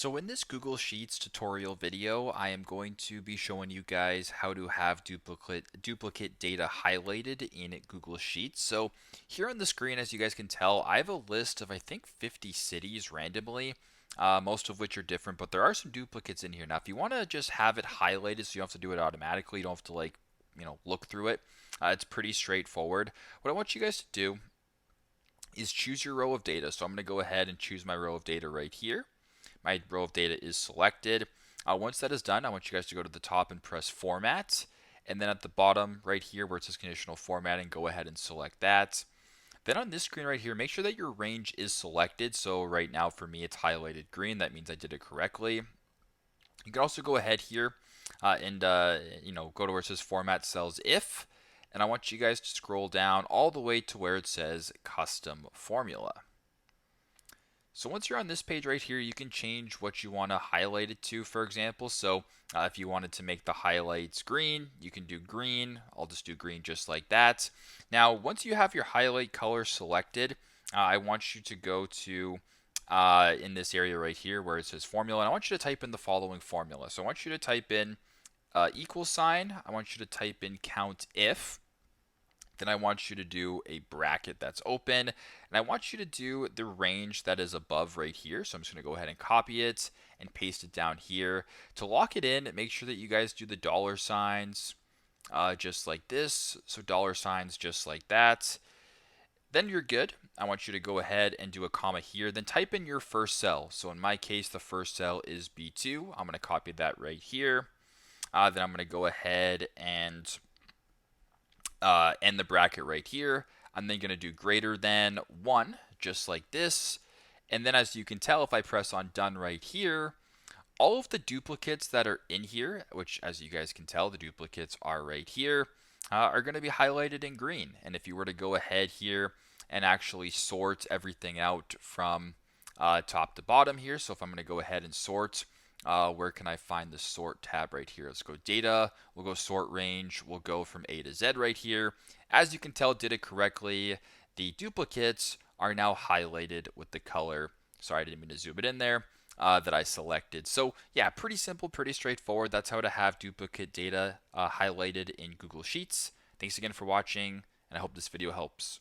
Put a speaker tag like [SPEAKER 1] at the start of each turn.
[SPEAKER 1] So in this Google Sheets tutorial video, I am going to be showing you guys how to have duplicate data highlighted in Google Sheets. So here on the screen, as you guys can tell, I have a list of I think 50 cities randomly, most of which are different, but there are some duplicates in here. Now, if you want to just have it highlighted so you don't have to do it automatically, you don't have to look through it. It's pretty straightforward. What I want you guys to do is choose your row of data. So I'm going to go ahead and choose my row of data right here. My row of data is selected. Once that is done, I want you guys to go to the top and press Format. And then at the bottom right here where it says Conditional Formatting, go ahead and select that. Then on this screen right here, make sure that your range is selected. So right now for me, it's highlighted green. That means I did it correctly. You can also go ahead here and go to where it says Format Cells If. And I want you guys to scroll down all the way to where it says Custom Formula. So once you're on this page right here, you can change what you want to highlight it to, for example. So if you wanted to make the highlights green, you can do green. I'll just do green just like that. Now, once you have your highlight color selected, I want you to go to in this area right here where it says formula, and I want you to type in the following formula. So I want you to type in equal sign. I want you to type in COUNTIF. Then I want you to do a bracket that's open, and I want you to do the range that is above right here. So I'm just going to go ahead and copy it and paste it down here. To lock it in, make sure that you guys do the dollar signs just like this. So dollar signs just like that. Then you're good. I want you to go ahead and do a comma here. Then type in your first cell. So in my case, the first cell is B2. I'm going to copy that right here. Then I'm going to go ahead and end the bracket right here. I'm then going to do greater than 1, just like this. And then as you can tell, if I press on done right here, all of the duplicates that are in here, which as you guys can tell, the duplicates are right here, are going to be highlighted in green. And if you were to go ahead here and actually sort everything out from top to bottom here, so if I'm going to go ahead and sort, where can I find the sort tab right here? Let's go data, we'll go sort range, we'll go from A to Z right here. As you can tell, did it correctly. The duplicates are now highlighted with the color. Sorry, I didn't mean to zoom it in there. That I selected. So yeah, pretty simple, pretty straightforward. That's how to have duplicate data highlighted in Google Sheets. Thanks again for watching, and I hope this video helps.